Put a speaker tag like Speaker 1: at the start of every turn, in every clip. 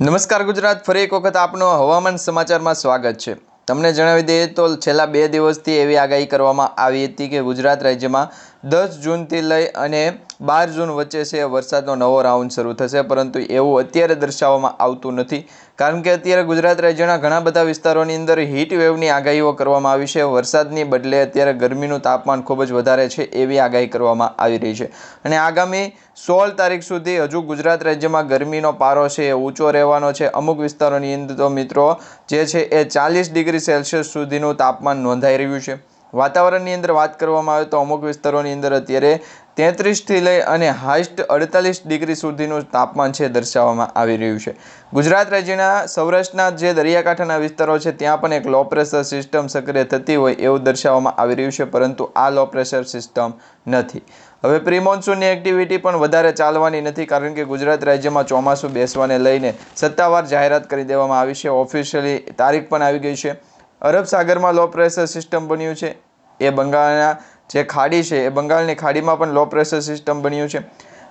Speaker 1: નમસ્કાર ગુજરાત, ફરી એક વખત આપનો હવામાન સમાચારમાં સ્વાગત છે। તમને જણાવી દઈએ તો છેલ્લા 2 દિવસથી એવી આગાહી કરવામાં આવી હતી કે ગુજરાત રાજ્યમાં 10 જૂનથી લઈ અને 12 જૂન વચ્ચે છે વરસાદનો નવો રાઉન્ડ શરૂ થશે, પરંતુ એવું અત્યારે દર્શાવવામાં આવતું નથી, કારણ કે અત્યારે ગુજરાત રાજ્યના ઘણા બધા વિસ્તારોની અંદર હીટ વેવની આગાહીઓ કરવામાં આવી છે। વરસાદની બદલે અત્યારે ગરમીનું તાપમાન ખૂબ જ વધારે છે એવી આગાહી કરવામાં આવી રહી છે અને આગામી 16 તારીખ સુધી હજુ ગુજરાત રાજ્યમાં ગરમીનો પારો છે એ ઊંચો રહેવાનો છે। અમુક વિસ્તારોની અંદર તો મિત્રો જે છે એ 40 ડિગ્રી સેલ્સિયસ સુધીનું તાપમાન નોંધાઈ રહ્યું છે। વાતાવરણની અંદર વાત કરવામાં આવે તો અમુક વિસ્તારોની અંદર અત્યારે 33થી લઈ અને હાઈસ્ટ 48 ડિગ્રી સુધીનું તાપમાન છે દર્શાવવામાં આવી રહ્યું છે। ગુજરાત રાજ્યના સૌરાષ્ટ્રના જે દરિયાકાંઠાના વિસ્તારો છે ત્યાં પણ એક લો પ્રેશર સિસ્ટમ સક્રિય થતી હોય એવું દર્શાવવામાં આવી રહ્યું છે, પરંતુ આ લો પ્રેશર સિસ્ટમ નથી। હવે પ્રી મોન્સૂનની એક્ટિવિટી પણ વધારે ચાલવાની નથી, કારણ કે ગુજરાત રાજ્યમાં ચોમાસું બેસવાને લઈને સત્તાવાર જાહેરાત કરી દેવામાં આવી છે। ઓફિશિયલી તારીખ પણ આવી ગઈ છે। અરબ સાગરમાં લો પ્રેશર સિસ્ટમ બન્યું છે, એ બંગાળના જે ખાડી છે એ બંગાળની ખાડીમાં પણ લો પ્રેશર સિસ્ટમ બન્યું છે।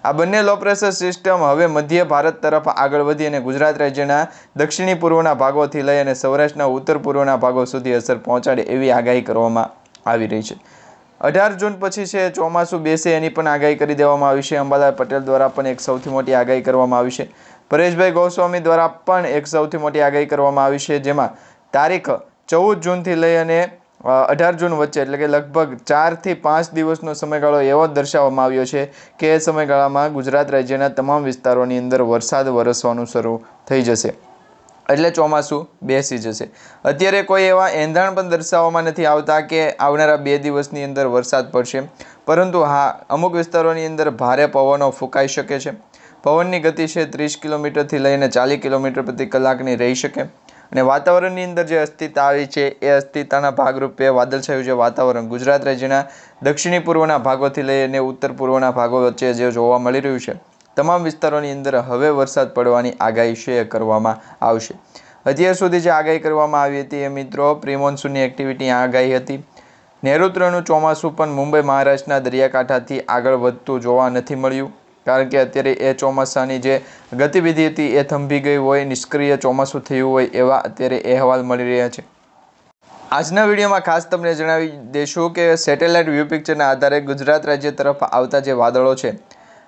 Speaker 1: આ બંને લો પ્રેશર સિસ્ટમ હવે મધ્ય ભારત તરફ આગળ વધી અને ગુજરાત રાજ્યના દક્ષિણી પૂર્વના ભાગોથી લઈ અને સૌરાષ્ટ્રના ઉત્તર પૂર્વના ભાગો સુધી અસર પહોંચાડે એવી આગાહી કરવામાં આવી રહી છે। 18 જૂન પછી છે ચોમાસું બેસે એની પણ આગાહી કરી દેવામાં આવી છે। અંબાલાલ પટેલ દ્વારા પણ એક સૌથી મોટી આગાહી કરવામાં આવી છે। પરેશભાઈ ગોસ્વામી દ્વારા પણ એક સૌથી મોટી આગાહી કરવામાં આવી છે, જેમાં તારીખ 14 જૂનથી લઈ અને 18 જૂન વચ્ચે એટલે કે લગભગ 4 થી 5 દિવસનો સમયગાળો એવો દર્શાવવામાં આવ્યો છે કે એ સમયગાળામાં ગુજરાત રાજ્યના તમામ વિસ્તારોની અંદર વરસાદ વરસવાનું શરૂ થઈ જશે, એટલે ચોમાસું બેસી જશે। અત્યારે કોઈ એવા એંધાણ પણ દર્શાવવામાં નથી આવતા કે આવનારા 2 દિવસની અંદર વરસાદ પડશે, પરંતુ હા, અમુક વિસ્તારોની અંદર ભારે પવનો ફૂંકાઈ શકે છે। પવનની ગતિ છે 30 કિલોમીટરથી લઈને 40 કિલોમીટર પ્રતિ કલાકની રહી શકે અને વાતાવરણની અંદર જે અસ્થિરતા આવી છે એ અસ્થિરતાના ભાગરૂપે વાદળછાયું જે વાતાવરણ ગુજરાત રાજ્યના દક્ષિણી પૂર્વના ભાગોથી લઈને ઉત્તર પૂર્વના ભાગો વચ્ચે જે જોવા મળી રહ્યું છે, તમામ વિસ્તારોની અંદર હવે વરસાદ પડવાની આગાહી છે કરવામાં આવશે। અત્યાર સુધી જે આગાહી કરવામાં આવી હતી એ મિત્રો પ્રી મોન્સૂનની એક્ટિવિટી આગાહી હતી। નૈઋત્યનું ચોમાસું પણ મુંબઈ મહારાષ્ટ્રના દરિયાકાંઠાથી આગળ વધતું જોવા નથી મળ્યું, કારણ કે અત્યારે એ ચોમાસાની જે ગતિવિધિ હતી એ થંભી ગઈ હોય, નિષ્ક્રિય ચોમાસું થયું હોય એવા અત્યારે અહેવાલ મળી રહ્યા છે। આજના વિડીયોમાં ખાસ તમને જણાવી દઈશું કે સેટેલાઇટ વ્યૂ પિક્ચરના આધારે ગુજરાત રાજ્ય તરફ આવતા જે વાદળો છે,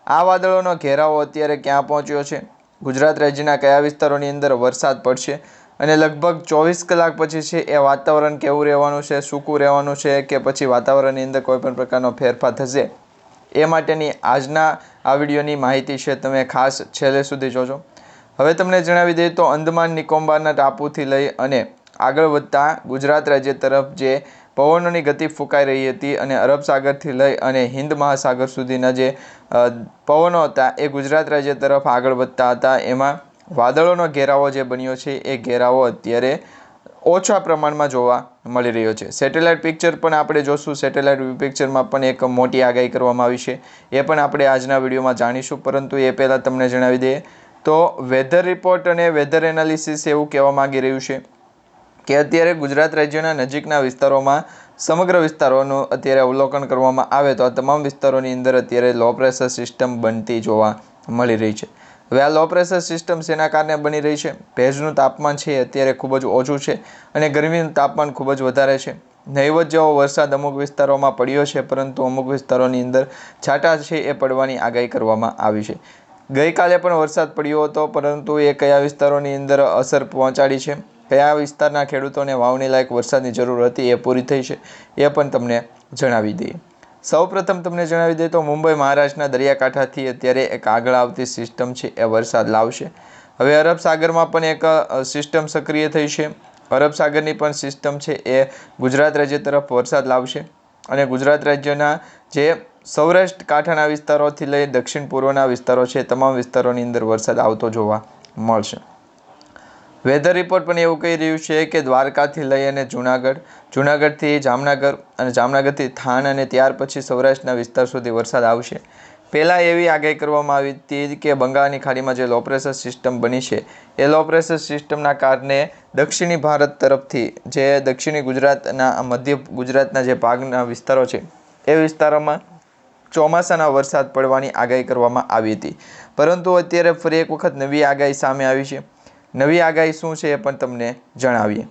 Speaker 1: આ વાદળોનો ઘેરાવો અત્યારે ક્યાં પહોંચ્યો છે, ગુજરાત રાજ્યના કયા વિસ્તારોની અંદર વરસાદ પડશે અને લગભગ 24 કલાક પછી છે એ વાતાવરણ કેવું રહેવાનું છે, સૂકું રહેવાનું છે કે પછી વાતાવરણની અંદર કોઈપણ પ્રકારનો ફેરફાર થશે, એ માટેની આજના આ વિડીયોની માહિતી છે તમે ખાસ છેલ્લે સુધી જોજો। હવે તમને જણાવી દઈએ તો અંદમાન નિકોબારના ટાપુથી લઈ અને આગળ વધતા ગુજરાત રાજ્ય તરફ જે પવનોની ગતિ ફૂંકાઈ રહી હતી અને અરબ સાગરથી લઈ અને હિન્દ મહાસાગર સુધીના જે પવનો હતા એ ગુજરાત રાજ્ય તરફ આગળ વધતા હતા। એમાં વાદળોનો ઘેરાવો જે બન્યો છે એ ઘેરાવો અત્યારે ઓછા પ્રમાણમાં જોવા મળી રહ્યો છે। સેટેલાઇટ પિક્ચર પણ આપણે જોશું। સેટેલાઇટ વ્યૂ પિક્ચરમાં પણ એક મોટી આગાહી કરવામાં આવી છે, એ પણ આપણે આજના વિડીયોમાં જાણીશું, પરંતુ એ પહેલાં તમને જણાવી દઈએ તો વેધર રિપોર્ટ અને વેધર એનાલિસિસ એવું કહેવા માંગી રહ્યું છે કે અત્યારે ગુજરાત રાજ્યના નજીકના વિસ્તારોમાં સમગ્ર વિસ્તારોનું અત્યારે અવલોકન કરવામાં આવે તો આ તમામ વિસ્તારોની અંદર અત્યારે લો પ્રેશર સિસ્ટમ બનતી જોવા મળી રહી છે। હવે આ લો પ્રેશર સિસ્ટમ શેના કારણે બની રહી છે? ભેજનું તાપમાન છે અત્યારે ખૂબ જ ઓછું છે અને ગરમીનું તાપમાન ખૂબ જ વધારે છે। નહીવત જેવો વરસાદ અમુક વિસ્તારોમાં પડ્યો છે, પરંતુ અમુક વિસ્તારોની અંદર છાંટા છે એ પડવાની આગાહી કરવામાં આવી છે। ગઈકાલે પણ વરસાદ પડ્યો હતો, પરંતુ એ કયા વિસ્તારોની અંદર અસર પહોંચાડી છે, કયા વિસ્તારના ખેડૂતોને વાવણી લાયક વરસાદની જરૂર હતી એ પૂરી થઈ છે, એ પણ તમને જણાવી દઈએ। સૌપ્રથમ તમને જણાવી દઈએ તો મુંબઈ મહારાષ્ટ્રના દરિયાકાંઠાથી અત્યારે એક આગળ આવતી સિસ્ટમ છે એ વરસાદ લાવશે। હવે અરબ સાગરમાં પણ એક સિસ્ટમ સક્રિય થઈ છે, અરબ સાગરની પણ સિસ્ટમ છે એ ગુજરાત રાજ્ય તરફ વરસાદ લાવશે અને ગુજરાત રાજ્યના જે સૌરાષ્ટ્ર કાંઠાના વિસ્તારોથી લઈ દક્ષિણ પૂર્વના વિસ્તારો છે તમામ વિસ્તારોની અંદર વરસાદ આવતો જોવા મળશે। વેધર રિપોર્ટ પણ એવું કહી રહ્યું છે કે દ્વારકાથી લઈ અને જૂનાગઢથી જામનગર અને જામનગરથી થાન અને ત્યાર પછી સૌરાષ્ટ્રના વિસ્તાર સુધી વરસાદ આવશે। પહેલાં એવી આગાહી કરવામાં આવી હતી કે બંગાળની ખાડીમાં જે લો પ્રેશર સિસ્ટમ બની છે એ લો પ્રેશર સિસ્ટમના કારણે દક્ષિણી ભારત તરફથી જે દક્ષિણી ગુજરાતના મધ્ય ગુજરાતના જે ભાગના વિસ્તારો છે એ વિસ્તારોમાં ચોમાસાના વરસાદ પડવાની આગાહી કરવામાં આવી હતી, પરંતુ અત્યારે ફરી એક વખત નવી આગાહી સામે આવી છે। નવી આગાહી શું છે એ પણ તમને જણાવીએ।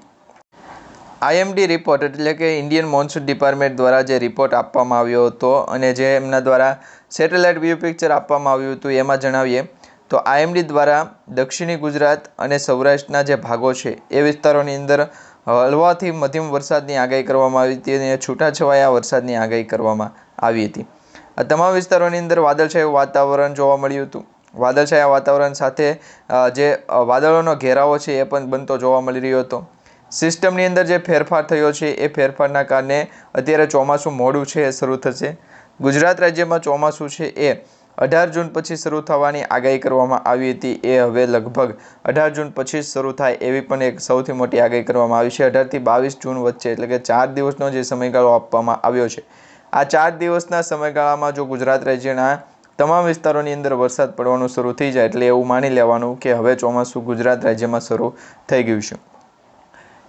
Speaker 1: IMD રિપોર્ટ એટલે કે ઇન્ડિયન મોન્સૂન ડિપાર્ટમેન્ટ દ્વારા જે રિપોર્ટ આપવામાં આવ્યો હતો અને જે એમના દ્વારા સેટેલાઇટ વ્યૂ પિક્ચર આપવામાં આવ્યું હતું એમાં જણાવીએ તો IMD દ્વારા દક્ષિણી ગુજરાત અને સૌરાષ્ટ્રના જે ભાગો છે એ વિસ્તારોની અંદર હળવાથી મધ્યમ વરસાદની આગાહી કરવામાં આવી હતી અને છૂટાછવાયા વરસાદની આગાહી કરવામાં આવી હતી। આ તમામ વિસ્તારોની અંદર વાદળછાયું વાતાવરણ જોવા મળ્યું હતું। વાદળછાયા વાતાવરણ સાથે જે વાદળોનો ઘેરાવો છે એ પણ બનતો જોવા મળી રહ્યો હતો। સિસ્ટમની અંદર જે ફેરફાર થયો છે એ ફેરફારના કારણે અત્યારે ચોમાસું મોડું છે એ શરૂ થશે। ગુજરાત રાજ્યમાં ચોમાસું છે એ 18 જૂન પછી શરૂ થવાની આગાહી કરવામાં આવી હતી। એ હવે લગભગ 18 જૂન પછી શરૂ થાય એવી પણ એક સૌથી મોટી આગાહી કરવામાં આવી છે। 18 થી 22 જૂન વચ્ચે એટલે કે 4 દિવસનો જે સમયગાળો આપવામાં આવ્યો છે આ 4 દિવસના સમયગાળામાં જો ગુજરાત રાજ્યના તમામ વિસ્તારોની અંદર વરસાદ પડવાનું શરૂ થઈ જાય એટલે એવું માની લેવાનું કે હવે ચોમાસું ગુજરાત રાજ્યમાં શરૂ થઈ ગયું છે।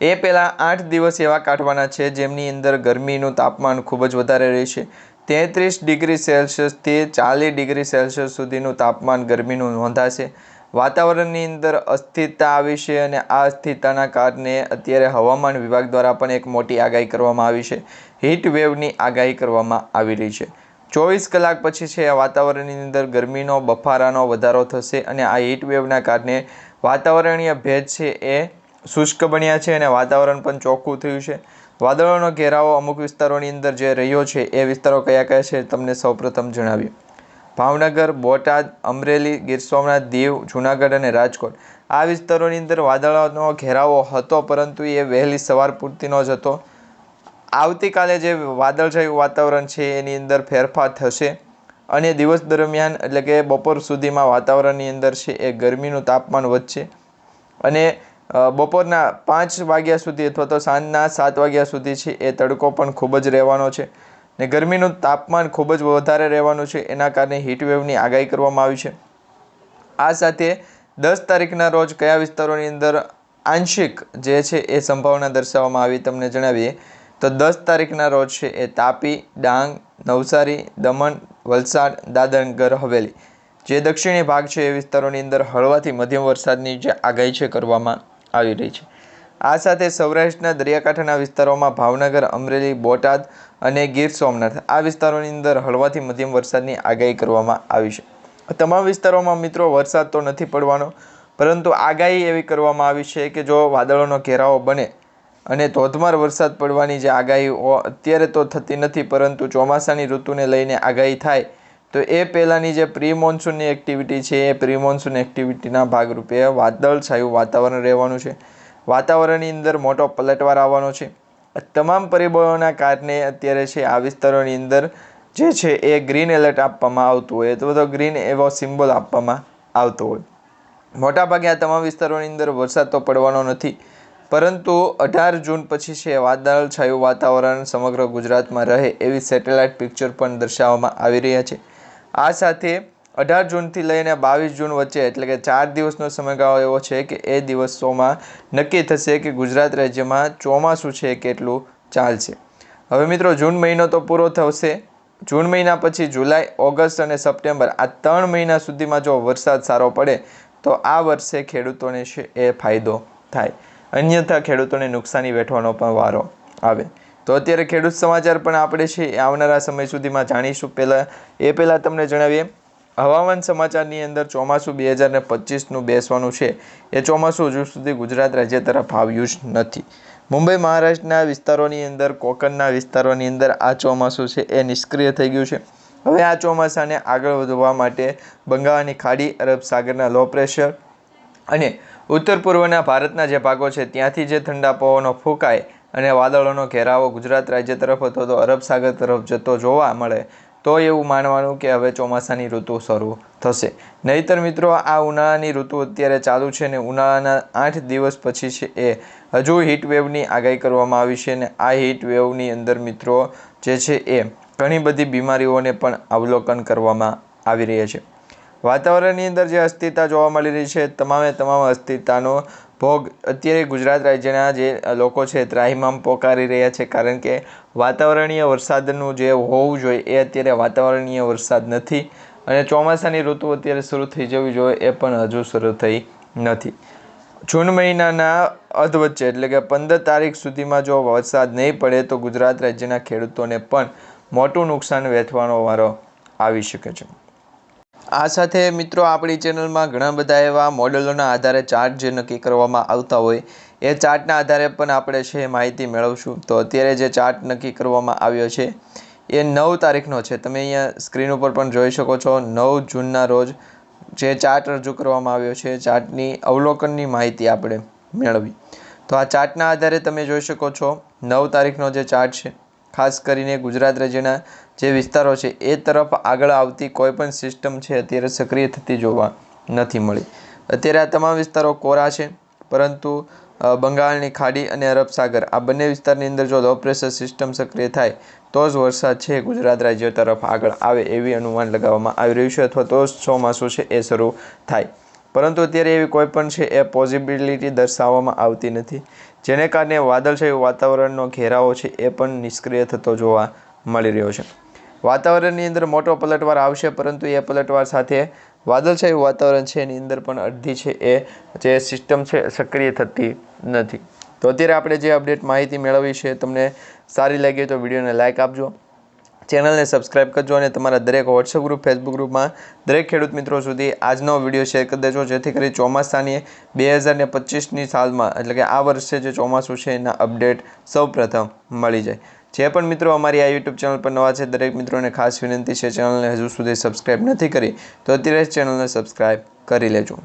Speaker 1: એ પહેલાં 8 દિવસ એવા કાઢવાના છે જેમની અંદર ગરમીનું તાપમાન ખૂબ જ વધારે રહેશે। 33 ડિગ્રી સેલ્સિયસથી 40 ડિગ્રી સેલ્સિયસ સુધીનું તાપમાન ગરમીનું નોંધાશે। વાતાવરણની અંદર અસ્થિરતા આવી છે અને આ અસ્થિરતાના કારણે અત્યારે હવામાન વિભાગ દ્વારા પણ એક મોટી આગાહી કરવામાં આવી છે। હીટ વેવની આગાહી કરવામાં આવી રહી છે। 24 કલાક પછી છે આ વાતાવરણની અંદર ગરમીનો બફારાનો વધારો થશે અને આ હીટ વેવના કારણે વાતાવરણીય ભેજ છે એ શુષ્ક બન્યા છે અને વાતાવરણ પણ ચોખ્ખું થયું છે। વાદળોનો ઘેરાવો અમુક વિસ્તારોની અંદર જે રહ્યો છે એ વિસ્તારો કયા કયા છે તમને સૌપ્રથમ જણાવીએ। ભાવનગર, બોટાદ, અમરેલી, ગીર સોમનાથ, દીવ, જૂનાગઢ અને રાજકોટ આ વિસ્તારોની અંદર વાદળોનો ઘેરાવો હતો પરંતુ એ વહેલી સવાર પૂરતીનો જ હતો। આવતીકાલે જે વાદળછાયું વાતાવરણ છે એની અંદર ફેરફાર થશે અને દિવસ દરમિયાન એટલે કે બપોર સુધીમાં વાતાવરણની અંદર છે એ ગરમીનું તાપમાન વધશે અને બપોરના 5 વાગ્યા સુધી અથવા તો સાંજના 7 વાગ્યા સુધી છે એ તડકો પણ ખૂબ જ રહેવાનો છે ને ગરમીનું તાપમાન ખૂબ જ વધારે રહેવાનું છે। એના કારણે હીટવેવની આગાહી કરવામાં આવી છે। આ સાથે 10 તારીખના રોજ કયા વિસ્તારોની અંદર આંશિક જે છે એ સંભાવના દર્શાવવામાં આવી તમને જણાવીએ તો 10 તારીખના રોજ છે એ તાપી, ડાંગ, નવસારી, દમણ, વલસાડ, દાદરનગર હવેલી જે દક્ષિણી ભાગ છે એ વિસ્તારોની અંદર હળવાથી મધ્યમ વરસાદની જે આગાહી છે કરવામાં આવી રહી છે। આ સાથે સૌરાષ્ટ્રના દરિયાકાંઠાના વિસ્તારોમાં ભાવનગર, અમરેલી, બોટાદ અને ગીર સોમનાથ આ વિસ્તારોની અંદર હળવાથી મધ્યમ વરસાદની આગાહી કરવામાં આવી છે। તમામ વિસ્તારોમાં મિત્રો વરસાદ તો નથી પડવાનો પરંતુ આગાહી એવી કરવામાં આવી છે કે જો વાદળોનો ઘેરાવો બને અને ધોધમાર વરસાદ પડવાની જે આગાહીઓ અત્યારે તો થતી નથી પરંતુ ચોમાસાની ઋતુને લઈને આગાહી થાય તો એ પહેલાંની જે પ્રી મોન્સૂનની એક્ટિવિટી છે એ પ્રી મોન્સૂન એક્ટિવિટીના ભાગરૂપે વાદળછાયું વાતાવરણ રહેવાનું છે। વાતાવરણની અંદર મોટો પલટવાર આવવાનો છે। તમામ પરિબળોના કારણે અત્યારે છે આ વિસ્તારોની અંદર જે છે એ ગ્રીન એલર્ટ આપવામાં આવતું હોય અથવા તો ગ્રીન એવો સિમ્બોલ આપવામાં આવતો હોય। મોટાભાગે આ તમામ વિસ્તારોની અંદર વરસાદ તો પડવાનો નથી પરંતુ 18 જૂન પછી છે વાદળછાયું વાતાવરણ સમગ્ર ગુજરાતમાં રહે એવી સેટેલાઇટ પિક્ચર પણ દર્શાવવામાં આવી રહ્યા છે। આ સાથે 18 જૂનથી લઈને 22 જૂન વચ્ચે એટલે કે 4 દિવસનો સમયગાળો એવો છે કે એ દિવસોમાં નક્કી થશે કે ગુજરાત રાજ્યમાં ચોમાસું છે કેટલું ચાલશે। હવે મિત્રો જૂન મહિનો તો પૂરો થશે। જૂન મહિના પછી જુલાઈ, ઓગસ્ટ અને સપ્ટેમ્બર આ 3 મહિના સુધીમાં જો વરસાદ સારો પડે તો આ વર્ષે ખેડૂતોને છે એ ફાયદો થાય, અન્યથા ખેડૂતોને નુકસાની વેઠવાનો પણ વારો આવે। તો અત્યારે ખેડૂત સમાચાર પણ આપણે છે આવનારા સમય સુધીમાં જાણીશું। પહેલાં તમને જણાવીએ હવામાન સમાચારની અંદર ચોમાસું 2025નું બેસવાનું છે એ ચોમાસું હજુ સુધી ગુજરાત રાજ્ય તરફ આવ્યું જ નથી। મુંબઈ મહારાષ્ટ્રના વિસ્તારોની અંદર કોકણના વિસ્તારોની અંદર આ ચોમાસું છે એ નિષ્ક્રિય થઈ ગયું છે। હવે આ ચોમાસાને આગળ વધવા માટે બંગાળની ખાડી, અરબ સાગરના લો પ્રેશર અને ઉત્તર પૂર્વના ભારતના જે ભાગો છે ત્યાંથી જે ઠંડા પવનો ફૂંકાય અને વાદળોનો ઘેરાવો ગુજરાત રાજ્ય તરફ અથવા તો અરબ સાગર તરફ જતો જોવા મળે તો એવું માનવાનું કે હવે ચોમાસાની ઋતુ શરૂ થશે। નહીંતર મિત્રો આ ઉનાળાની ઋતુ અત્યારે ચાલુ છે ને ઉનાળાના 8 દિવસ પછી છે એ હજુ હીટવેવની આગાહી કરવામાં આવી છે અને આ હીટવેવની અંદર મિત્રો જે છે એ ઘણી બધી બીમારીઓને પણ અવલોકન કરવામાં આવી રહ્યા છે। વાતાવરણની અંદર જે અસ્થિરતા જોવા મળી રહી છે તમામ અસ્થિરતાનો ભોગ અત્યારે ગુજરાત રાજ્યના જે લોકો છે ત્રાહિમામ પોકારી રહ્યા છે કારણ કે વાતાવરણીય વરસાદનું જે હોવું જોઈએ એ અત્યારે વાતાવરણીય વરસાદ નથી અને ચોમાસાની ઋતુ અત્યારે શરૂ થઈ જવી જોઈએ એ પણ હજુ શરૂ થઈ નથી। જૂન મહિનાના અધ વચ્ચે એટલે કે 15 તારીખ સુધીમાં જો વરસાદ નહીં પડે તો ગુજરાત રાજ્યના ખેડૂતોને પણ મોટું નુકસાન વેઠવાનો વારો આવી શકે છે. આ સાથે મિત્રો આપણી ચેનલમાં ઘણા બધા એવા મોડેલોના આધારે ચાર્ટ જે નક્કી કરવામાં આવતા હોય એ ચાર્ટના આધારે પણ આપણે છે માહિતી મેળવશું. તો અત્યારે જે ચાર્ટ નક્કી કરવામાં આવ્યો છે એ 9 તારીખનો છે. તમે અહીંયા સ્ક્રીન ઉપર પણ જોઈ શકો છો. 9 જૂનના રોજ જે ચાર્ટ રજૂ કરવામાં આવ્યો છે, ચાર્ટની અવલોકનની માહિતી આપણે મેળવી. તો આ ચાર્ટના આધારે તમે જોઈ શકો છો 9 તારીખનો જે ચાર્ટ છે, ખાસ કરીને ગુજરાત રાજ્યના જે વિસ્તારો છે એ તરફ આગળ આવતી કોઈ પણ સિસ્ટમ છે અત્યારે સક્રિય થતી જોવા નથી મળી. અત્યારે આ તમામ વિસ્તારો કોરા છે, પરંતુ બંગાળની ખાડી અને અરબ સાગર આ બંને વિસ્તારની અંદર જો લો પ્રેશર સિસ્ટમ સક્રિય થાય તો જ વરસાદ છે ગુજરાત રાજ્ય તરફ આગળ આવે એવી અનુમાન લગાવવામાં આવી રહ્યું છે, અથવા તો ચોમાસું છે એ શરૂ થાય. પરંતુ અત્યારે એવી કોઈ પણ છે એ પોસિબિલિટી દર્શાવવામાં આવતી નથી, જેને કારણે વાદળછાયું વાતાવરણનો ઘેરાવો છે એ પણ નિષ્ક્રિય થતો જોવા મળી રહ્યો છે. વાતાવરણની અંદર મોટો પલટવાર આવશે, પરંતુ એ પલટવાર સાથે વાદળછાયું વાતાવરણ છે એની અંદર પણ અડધી છે એ જે સિસ્ટમ છે સક્રિય થતી નથી. તો અત્યારે આપણે જે અપડેટ માહિતી મેળવી છે તમને સારી લાગી તો વિડીયોને લાઇક આપજો, ચેનલને સબસ્ક્રાઇબ કરજો અને તમારા દરેક વોટ્સઅપ ગ્રુપ, ફેસબુક ગ્રુપમાં દરેક ખેડૂત મિત્રો સુધી આજનો વિડીયો શેર કરી દેજો, જેથી કરી ચોમાસાની 2025ની સાલમાં એટલે કે આ વર્ષે જે ચોમાસું છે એના અપડેટ સૌપ્રથમ મળી જાય. જે પણ મિત્રો અમારી આ યુટ્યુબ ચેનલ પર નવા છે દરેક મિત્રોને ખાસ વિનંતી છે, ચેનલને હજુ સુધી સબસ્ક્રાઇબ નથી કરી તો અત્યારે જ ચેનલને સબસ્ક્રાઇબ કરી લેજો.